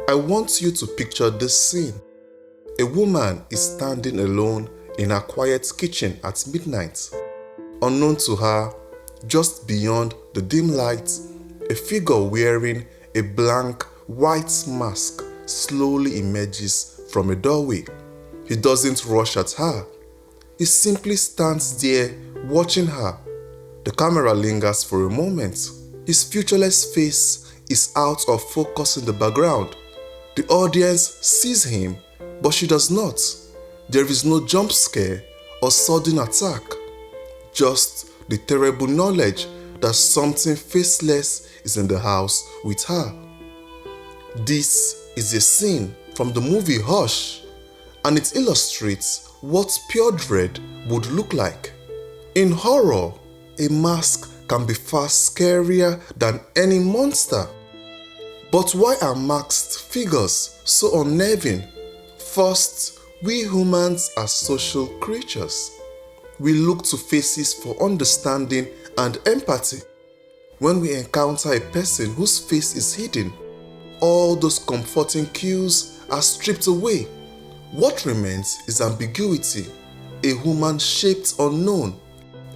I want you to picture this scene. A woman is standing alone in her quiet kitchen at midnight. Unknown to her, just beyond the dim light, a figure wearing a blank white mask slowly emerges from a doorway. He doesn't rush at her. He simply stands there watching her. The camera lingers for a moment. His featureless face is out of focus in the background. The audience sees him, but she does not. There is no jump scare or sudden attack, just the terrible knowledge that something faceless is in the house with her. This is a scene from the movie Hush, and it illustrates what pure dread would look like. In horror, a mask can be far scarier than any monster. But why are masked figures so unnerving? First, we humans are social creatures. We look to faces for understanding and empathy. When we encounter a person whose face is hidden, all those comforting cues are stripped away. What remains is ambiguity, a human-shaped unknown.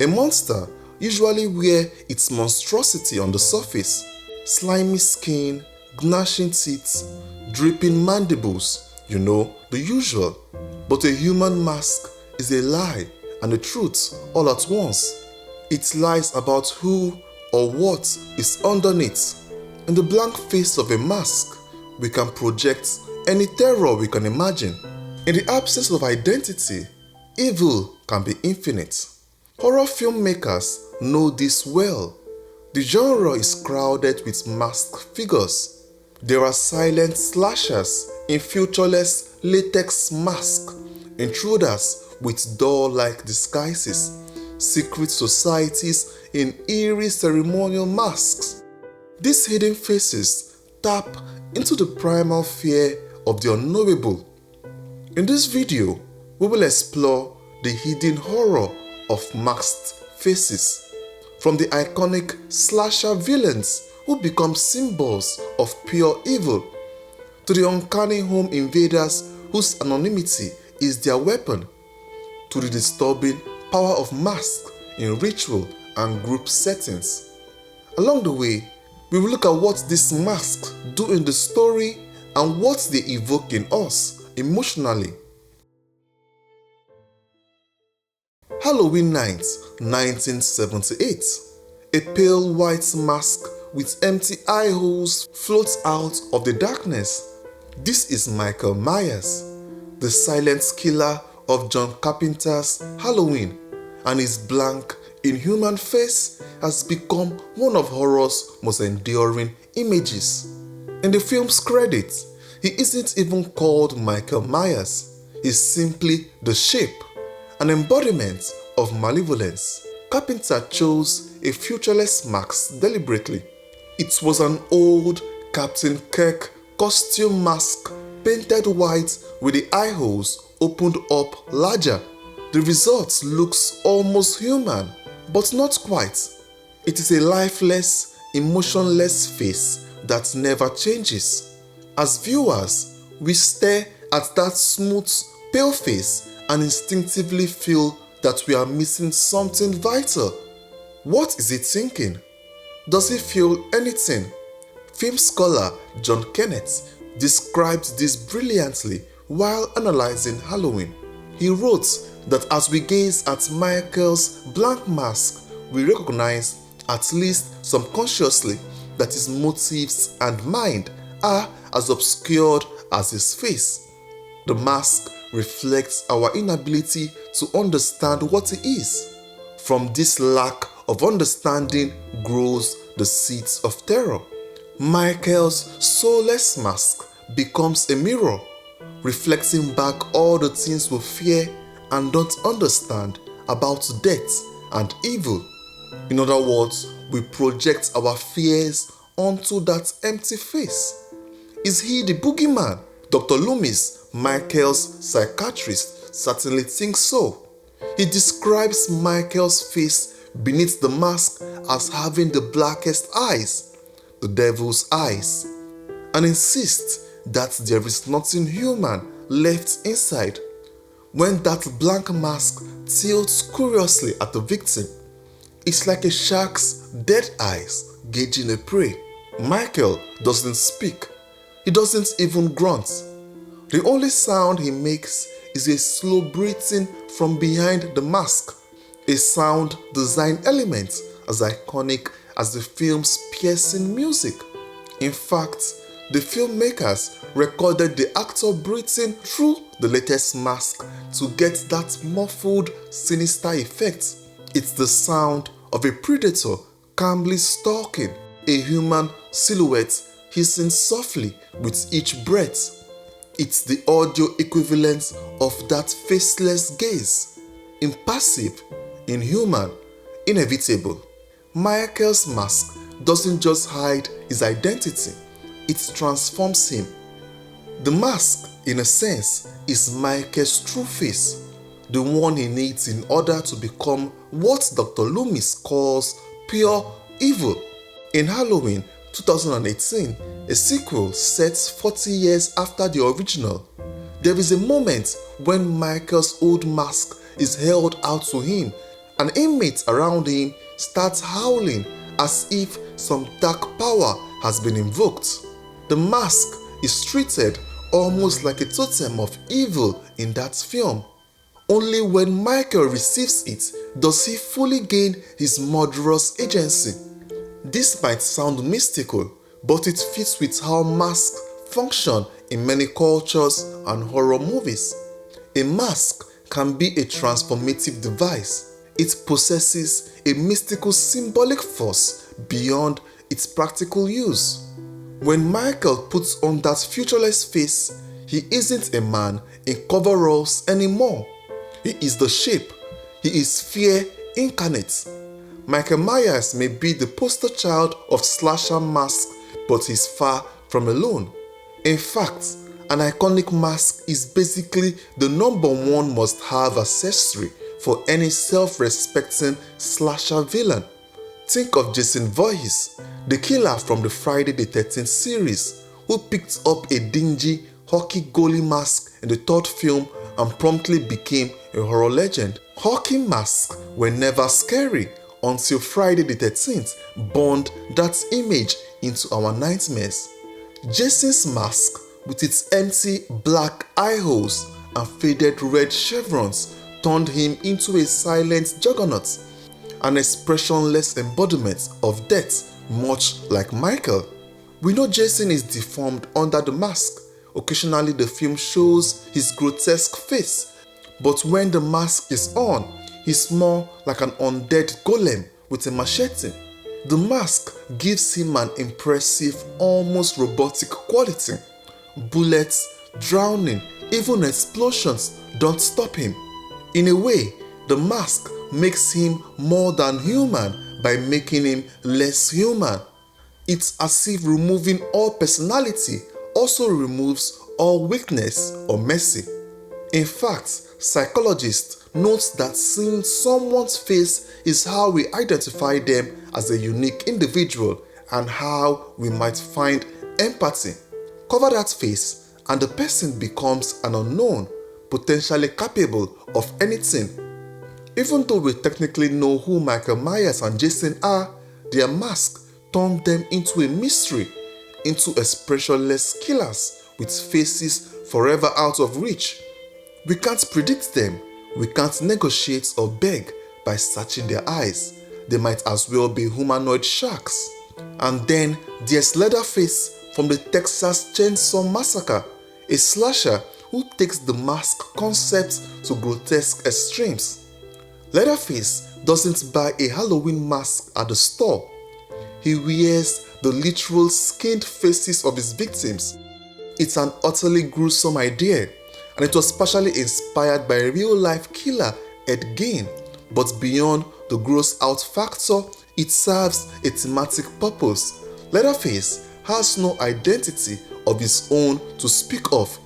A monster usually wears its monstrosity on the surface: slimy skin, gnashing teeth, dripping mandibles, the usual. But a human mask is a lie and a truth all at once. It lies about who or what is underneath. In the blank face of a mask, we can project any terror we can imagine. In the absence of identity, evil can be infinite. Horror filmmakers know this well. The genre is crowded with masked figures. There are silent slashers in featureless latex masks, intruders with doll-like disguises, secret societies in eerie ceremonial masks. These hidden faces tap into the primal fear of the unknowable. In this video, we will explore the hidden horror of masked faces, from the iconic slasher villains who become symbols of pure evil, to the uncanny home invaders whose anonymity is their weapon, to the disturbing power of masks in ritual and group settings. Along the way, we will look at what these masks do in the story and what they evoke in us emotionally. Halloween night, 1978. A pale white mask with empty eye holes floats out of the darkness. This is Michael Myers, the silent killer of John Carpenter's Halloween, and his blank, inhuman face has become one of horror's most enduring images. In the film's credits, he isn't even called Michael Myers. He's simply the Shape, an embodiment of malevolence. Carpenter chose a featureless mask deliberately. It was an old Captain Kirk costume mask painted white with the eye holes opened up larger. The result looks almost human, but not quite. It is a lifeless, emotionless face that never changes. As viewers, we stare at that smooth, pale face and instinctively feel that we are missing something vital. What is it thinking? Does it feel anything? Film scholar John Kenneth described this brilliantly while analyzing Halloween. He wrote that as we gaze at Michael's blank mask, we recognize, at least subconsciously, that his motives and mind are as obscured as his face. The mask reflects our inability to understand what he is. From this lack of understanding grows the seeds of terror. Michael's soulless mask becomes a mirror, reflecting back all the things we fear and don't understand about death and evil. In other words, we project our fears onto that empty face. Is he the boogeyman? Dr. Loomis, Michael's psychiatrist, certainly thinks so. He describes Michael's face beneath the mask as having the blackest eyes, the devil's eyes, and insists that there is nothing human left inside. When that blank mask tilts curiously at the victim, it's like a shark's dead eyes gauging a prey. Michael doesn't speak. He doesn't even grunt. The only sound he makes is a slow breathing from behind the mask, a sound design element as iconic as the film's piercing music. In fact, the filmmakers recorded the actor breathing through the latest mask to get that muffled, sinister effect. It's the sound of a predator calmly stalking a human silhouette, hissing softly with each breath. It's the audio equivalent of that faceless gaze. Impassive, inhuman, inevitable. Michael's mask doesn't just hide his identity, it transforms him. The mask, in a sense, is Michael's true face, the one he needs in order to become what Dr. Loomis calls pure evil. In Halloween 2018, a sequel set 40 years after the original, there is a moment when Michael's old mask is held out to him and inmates around him start howling as if some dark power has been invoked. The mask is treated almost like a totem of evil in that film. Only when Michael receives it does he fully gain his murderous agency. This might sound mystical, but it fits with how masks function in many cultures and horror movies. A mask can be a transformative device. It possesses a mystical symbolic force beyond its practical use. When Michael puts on that featureless face, he isn't a man in coveralls anymore. He is the shape. He is fear incarnate. Michael Myers may be the poster child of slasher masks, but he's far from alone. In fact, an iconic mask is basically the number one must-have accessory for any self-respecting slasher villain. Think of Jason Voorhees, the killer from the Friday the 13th series, who picked up a dingy hockey goalie mask in the third film and promptly became a horror legend. Hockey masks were never scary until Friday the 13th burned that image into our nightmares. Jason's mask, with its empty black eye holes and faded red chevrons, turned him into a silent juggernaut, an expressionless embodiment of death, much like Michael. We know Jason is deformed under the mask. Occasionally the film shows his grotesque face, but when the mask is on, he's more like an undead golem with a machete. The mask gives him an impressive, almost robotic quality. Bullets, drowning, even explosions don't stop him. In a way, the mask makes him more than human by making him less human. It's as if removing all personality also removes all weakness or mercy. In fact, psychologists note that seeing someone's face is how we identify them as a unique individual and how we might find empathy. Cover that face and the person becomes an unknown, potentially capable of anything. Even though we technically know who Michael Myers and Jason are, their mask turned them into a mystery, into expressionless killers with faces forever out of reach. We can't predict them, we can't negotiate or beg by searching their eyes. They might as well be humanoid sharks. And then there's Leatherface from the Texas Chainsaw Massacre, a slasher who takes the mask concept to grotesque extremes. Leatherface doesn't buy a Halloween mask at the store. He wears the literal skinned faces of his victims. It's an utterly gruesome idea, and it was partially inspired by a real-life killer, Ed Gein. But beyond the gross-out factor, it serves a thematic purpose. Leatherface has no identity of his own to speak of.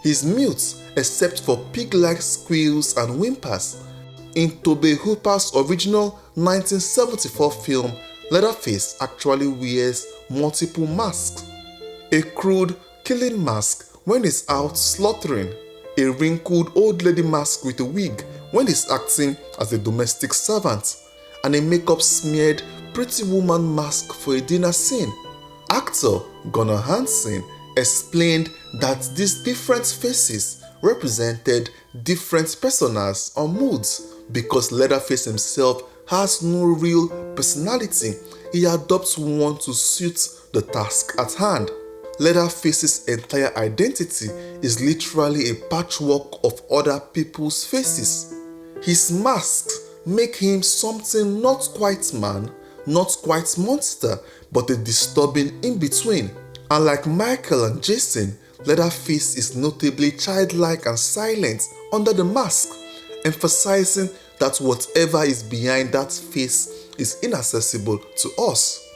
He's mute except for pig-like squeals and whimpers. In Tobe Hooper's original 1974 film, Leatherface actually wears multiple masks. A crude Killing Mask when he's out slaughtering, a wrinkled old lady mask with a wig when he's acting as a domestic servant, and a makeup smeared pretty woman mask for a dinner scene. Actor Gunnar Hansen explained that these different faces represented different personas or moods because Leatherface himself has no real personality. He adopts one to suit the task at hand. Leatherface's entire identity is literally a patchwork of other people's faces. His masks make him something not quite man, not quite monster, but a disturbing in-between. Unlike Michael and Jason, Leatherface is notably childlike and silent under the mask, emphasizing that whatever is behind that face is inaccessible to us.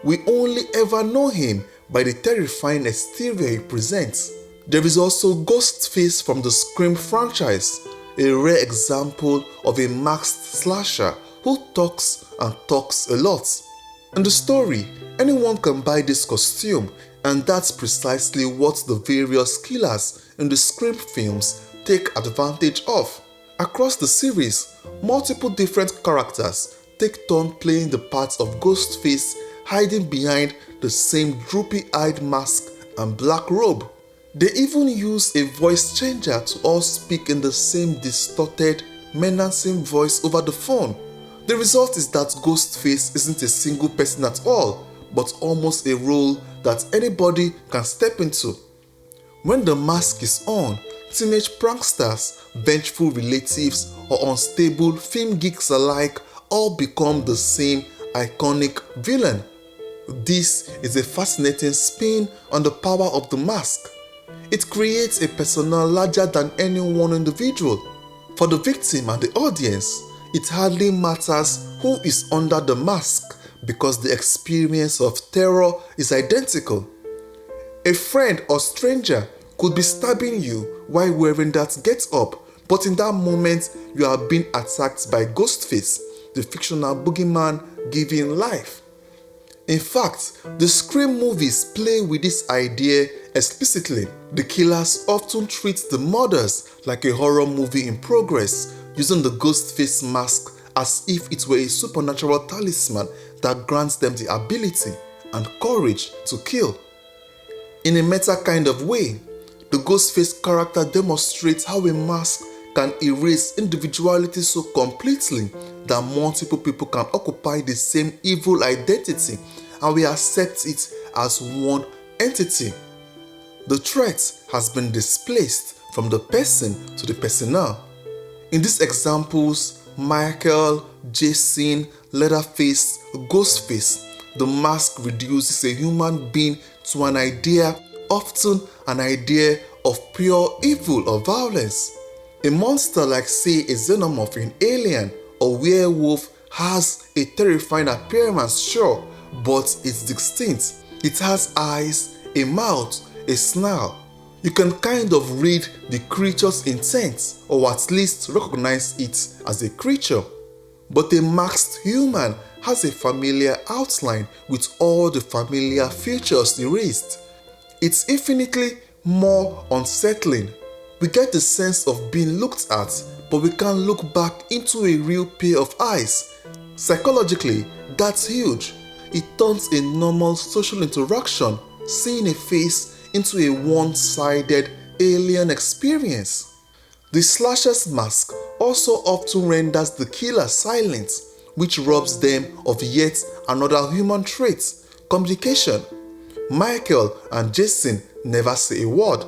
We only ever know him by the terrifying exterior he presents. There is also Ghostface from the Scream franchise, a rare example of a masked slasher who talks and talks a lot. In the story, anyone can buy this costume, and that's precisely what the various killers in the Scream films take advantage of. Across the series, multiple different characters take turn playing the parts of Ghostface, hiding behind the same droopy-eyed mask and black robe. They even use a voice changer to all speak in the same distorted, menacing voice over the phone. The result is that Ghostface isn't a single person at all, but almost a role that anybody can step into. When the mask is on, teenage pranksters, vengeful relatives, or unstable film geeks alike all become the same iconic villain. This is a fascinating spin on the power of the mask. It creates a persona larger than any one individual. For the victim and the audience, it hardly matters who is under the mask because the experience of terror is identical. A friend or stranger could be stabbing you while wearing that get-up, but in that moment you are being attacked by Ghostface, the fictional boogeyman giving life. In fact, the Scream movies play with this idea explicitly. The killers often treat the murders like a horror movie in progress, using the Ghostface mask as if it were a supernatural talisman that grants them the ability and courage to kill. In a meta kind of way, the Ghostface character demonstrates how a mask can erase individuality so completely that multiple people can occupy the same evil identity and we accept it as one entity. The threat has been displaced from the person to the persona. In these examples, Michael, Jason, Leatherface, Ghostface, the mask reduces a human being to an idea, often an idea of pure evil or violence. A monster like, say, a xenomorph in Alien or werewolf has a terrifying appearance, sure, but it's distinct. It has eyes, a mouth, a snarl. You can kind of read the creature's intent or at least recognize it as a creature. But a masked human has a familiar outline with all the familiar features erased. It's infinitely more unsettling. We get the sense of being looked at, but we can't look back into a real pair of eyes. Psychologically, that's huge. It turns a normal social interaction, seeing a face, into a one-sided alien experience. The slasher's mask also often renders the killer silent, which robs them of yet another human trait, communication. Michael and Jason never say a word.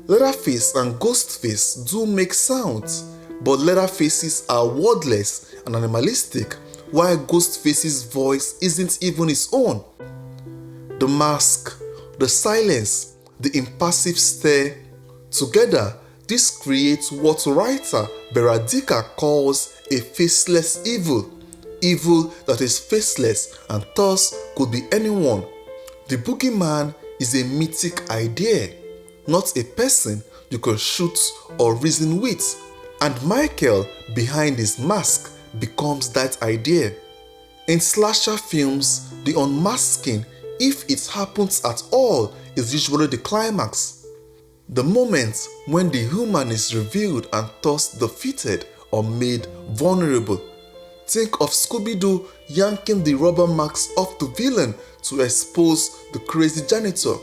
Leatherface and Ghostface do make sounds, but Leatherface's are wordless and animalistic, while Ghostface's voice isn't even his own. The mask, the silence, the impassive stare, together, this creates what writer Beradica calls a faceless evil, evil that is faceless and thus could be anyone. The boogeyman is a mythic idea, not a person you can shoot or reason with, and Michael behind his mask becomes that idea. In slasher films, the unmasking, if it happens at all, is usually the climax. The moment when the human is revealed and thus defeated or made vulnerable. Think of Scooby-Doo yanking the rubber marks off the villain to expose the crazy janitor.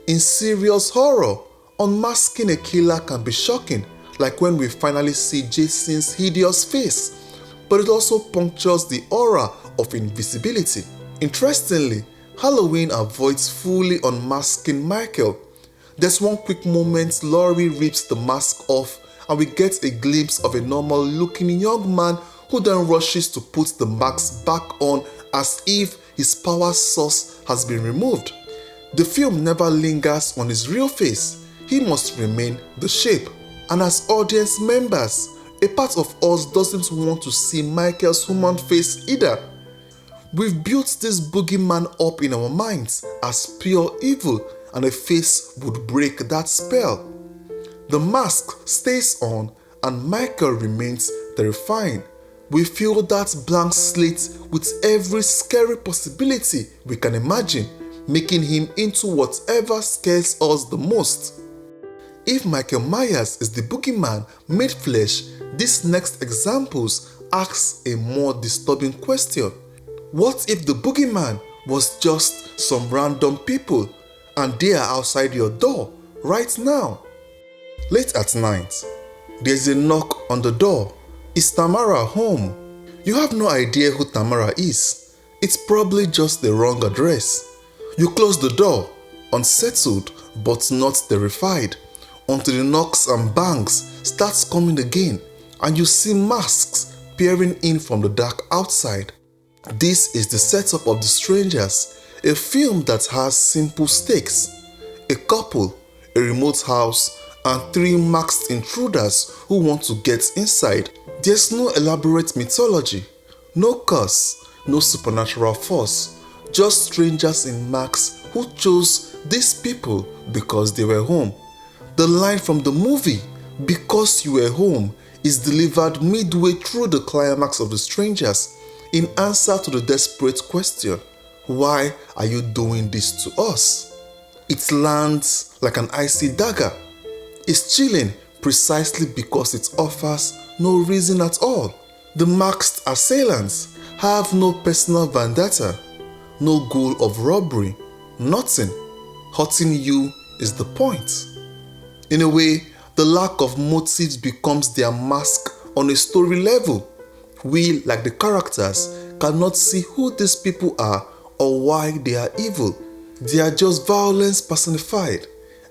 In serious horror, unmasking a killer can be shocking, like when we finally see Jason's hideous face, but it also punctures the aura of invisibility. Interestingly, Halloween avoids fully unmasking Michael. There's one quick moment Laurie rips the mask off and we get a glimpse of a normal-looking young man who then rushes to put the mask back on as if his power source has been removed. The film never lingers on his real face. He must remain the shape. And as audience members, a part of us doesn't want to see Michael's human face either. We've built this boogeyman up in our minds as pure evil, and a face would break that spell. The mask stays on and Michael remains terrifying. We feel that blank slate with every scary possibility we can imagine, making him into whatever scares us the most. If Michael Myers is the boogeyman made flesh, these next examples ask a more disturbing question. What if the boogeyman was just some random people and they are outside your door right now? Late at night, there's a knock on the door. Is Tamara home? You have no idea who Tamara is. It's probably just the wrong address. You close the door, unsettled but not terrified, until the knocks and bangs starts coming again and you see masks peering in from the dark outside. This is the setup of The Strangers, a film that has simple stakes. A couple, a remote house, and 3 masked intruders who want to get inside. There's no elaborate mythology, no curse, no supernatural force, just strangers in masks who chose these people because they were home. The line from the movie, "Because you were home," is delivered midway through the climax of The Strangers in answer to the desperate question, "Why are you doing this to us?" It lands like an icy dagger. It's chilling precisely because it offers no reason at all. The masked assailants have no personal vendetta, no goal of robbery, nothing. Hurting you is the point. In a way, the lack of motives becomes their mask on a story level. We, like the characters, cannot see who these people are or why they are evil. They are just violence personified,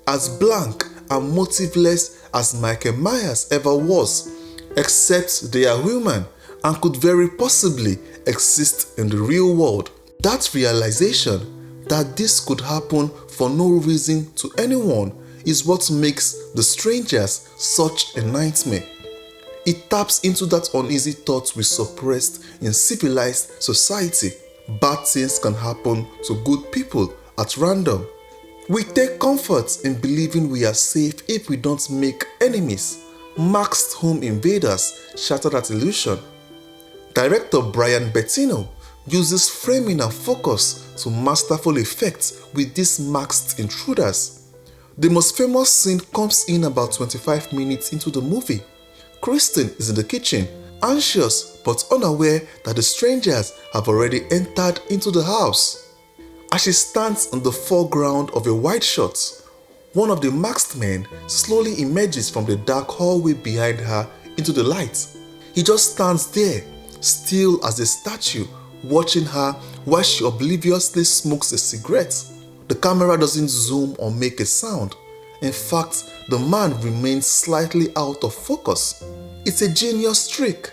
as blank and motiveless as Michael Myers ever was, except they are human and could very possibly exist in the real world. That realization that this could happen for no reason to anyone is what makes The Strangers such a nightmare. It taps into that uneasy thought we suppressed in civilized society. Bad things can happen to good people at random. We take comfort in believing we are safe if we don't make enemies. Masked home invaders shatter that illusion. Director Brian Bettino uses framing and focus to masterful effect with these masked intruders. The most famous scene comes in about 25 minutes into the movie. Kristen is in the kitchen, anxious but unaware that the strangers have already entered into the house. As she stands in the foreground of a wide shot, one of the masked men slowly emerges from the dark hallway behind her into the light. He just stands there, still as a statue, watching her while she obliviously smokes a cigarette. The camera doesn't zoom or make a sound. In fact, the man remains slightly out of focus. It's a genius trick.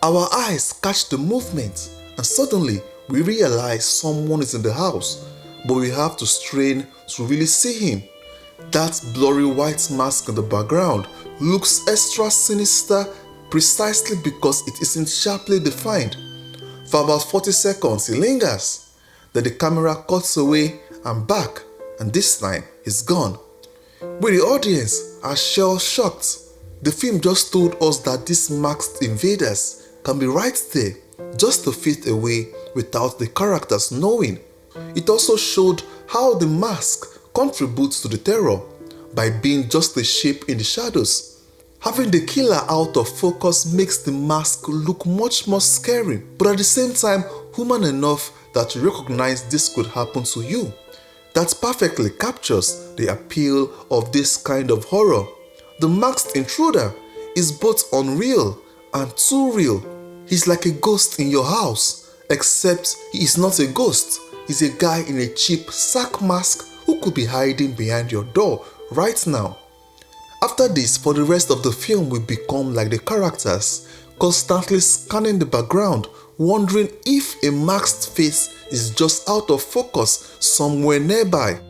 Our eyes catch the movement, and suddenly we realize someone is in the house, but we have to strain to really see him. That blurry white mask in the background looks extra sinister precisely because it isn't sharply defined. For about 40 seconds he lingers, then the camera cuts away and back, and this time he's gone. We, the audience, are shell-shocked. The film just told us that these masked invaders can be right there, just a feet away without the characters knowing. It also showed how the mask contributes to the terror by being just a shape in the shadows. Having the killer out of focus makes the mask look much more scary, but at the same time human enough that you recognize this could happen to you. That perfectly captures the appeal of this kind of horror. The masked intruder is both unreal and too real. He's like a ghost in your house, except he is not a ghost. He's a guy in a cheap sack mask who could be hiding behind your door right now. After this, for the rest of the film, we become like the characters, constantly scanning the background, wondering if a masked face is just out of focus somewhere nearby.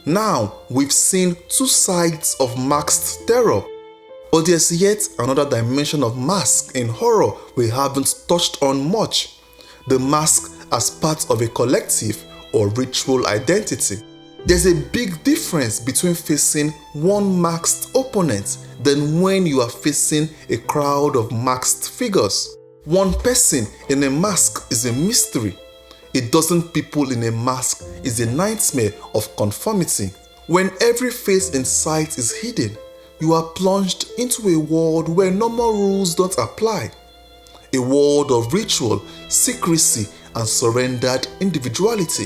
Now, we've seen two sides of masked terror, but there's yet another dimension of mask in horror we haven't touched on much: the mask as part of a collective or ritual identity. There's a big difference between facing one masked opponent than when you are facing a crowd of masked figures. One person in a mask is a mystery. A dozen people in a mask is a nightmare of conformity. When every face in sight is hidden, you are plunged into a world where normal rules don't apply. A world of ritual, secrecy, and surrendered individuality.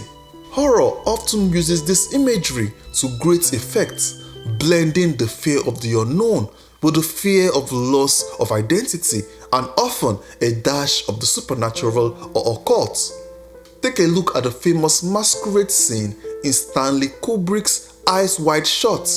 Horror often uses this imagery to great effect, blending the fear of the unknown with the fear of loss of identity and often a dash of the supernatural or occult. Take a look at the famous masquerade scene in Stanley Kubrick's Eyes Wide Shut.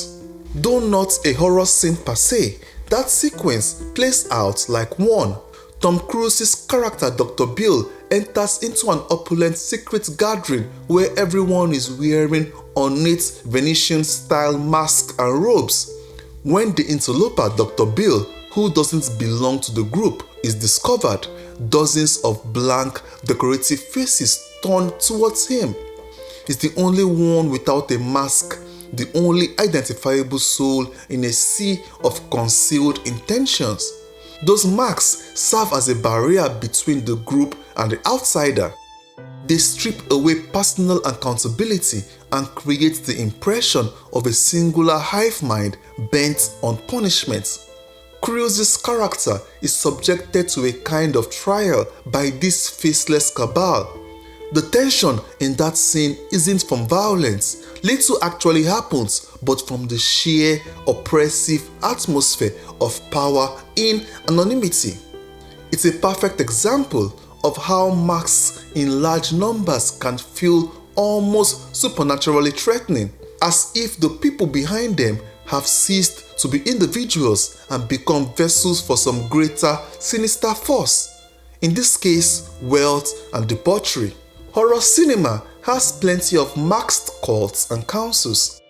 Though not a horror scene per se, that sequence plays out like one. Tom Cruise's character Dr. Bill enters into an opulent secret gathering where everyone is wearing ornate Venetian-style masks and robes. When the interloper Dr. Bill, who doesn't belong to the group, is discovered, dozens of blank, decorative faces turn towards him. He's the only one without a mask, the only identifiable soul in a sea of concealed intentions. Those marks serve as a barrier between the group and the outsider. They strip away personal accountability and create the impression of a singular hive mind bent on punishment. Cruise's character is subjected to a kind of trial by this faceless cabal. The tension in that scene isn't from violence. Little actually happens, but from the sheer oppressive atmosphere of power in anonymity. It's a perfect example of how masks in large numbers can feel almost supernaturally threatening, as if the people behind them have ceased to be individuals and become vessels for some greater sinister force. In this case, wealth and debauchery. Horror cinema has plenty of masked cults and councils.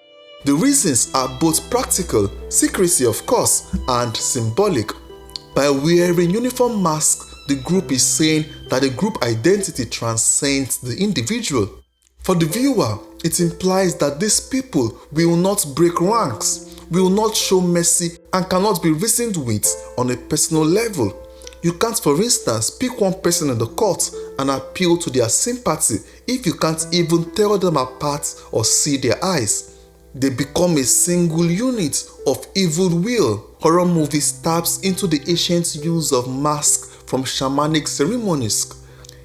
The reasons are both practical, secrecy of course, and symbolic. By wearing uniform masks, the group is saying that the group identity transcends the individual. For the viewer, it implies that these people will not break ranks, will not show mercy, and cannot be reasoned with on a personal level. You can't, for instance, pick one person in the cult and appeal to their sympathy if you can't even tell them apart or see their eyes. They become a single unit of evil will. Horror movies taps into the ancient use of masks from shamanic ceremonies.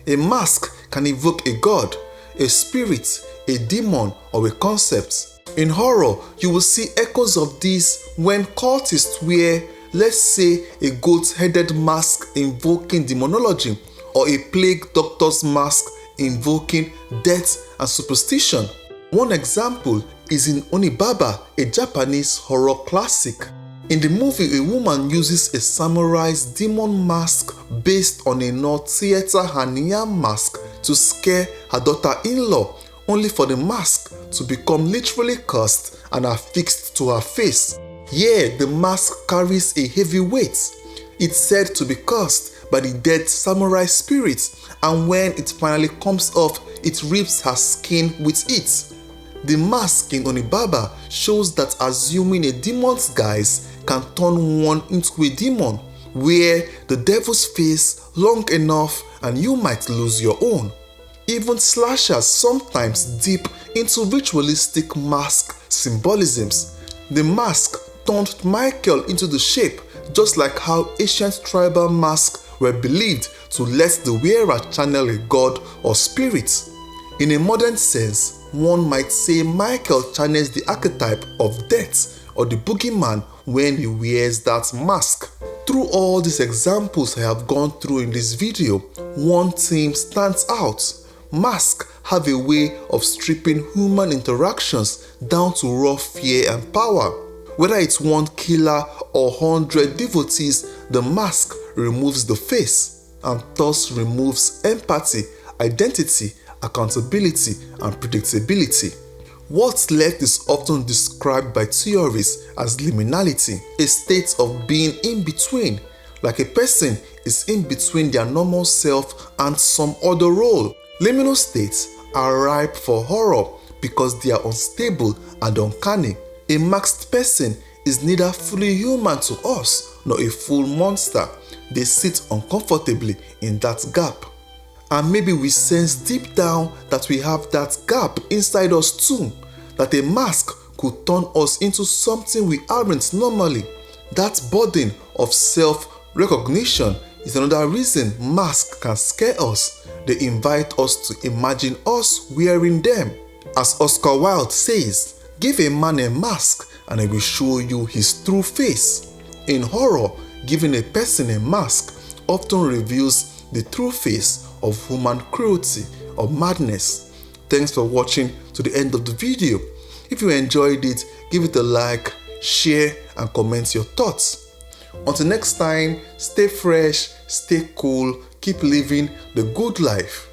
A mask can evoke a god, a spirit, a demon, or a concept. In horror, you will see echoes of this when cultists wear, let's say, a goat-headed mask invoking demonology, or a plague doctor's mask invoking death and superstition. One example is in Onibaba, a Japanese horror classic. In the movie, a woman uses a samurai's demon mask based on a North Theater Haniya mask to scare her daughter-in-law, only for the mask to become literally cursed and affixed to her face. Here, the mask carries a heavy weight. It's said to be cursed by the dead samurai spirit, and when it finally comes off, it rips her skin with it. The mask in Onibaba shows that assuming a demon's guise can turn one into a demon. Wear the devil's face long enough and you might lose your own. Even slashers sometimes dip into ritualistic mask symbolisms. The mask turned Michael into the shape, just like how ancient tribal masks were believed to let the wearer channel a god or spirit. In a modern sense, one might say Michael channels the archetype of death or the boogeyman when he wears that mask. Through all these examples I have gone through in this video, one theme stands out. Masks have a way of stripping human interactions down to raw fear and power. Whether it's one killer or 100 devotees, the mask removes the face and thus removes empathy, identity, accountability, and predictability. What's left is often described by theorists as liminality, a state of being in between, like a person is in between their normal self and some other role. Liminal states are ripe for horror because they are unstable and uncanny. A masked person is neither fully human to us nor a full monster. They sit uncomfortably in that gap. And maybe we sense deep down that we have that gap inside us too, that a mask could turn us into something we aren't normally. That burden of self-recognition is another reason masks can scare us. They invite us to imagine us wearing them. As Oscar Wilde says, give a man a mask and I will show you his true face. In horror, giving a person a mask often reveals the true face of human cruelty or madness. Thanks for watching to the end of the video. If you enjoyed it, give it a like, share and comment your thoughts. Until next time, stay fresh, stay cool, keep living the good life.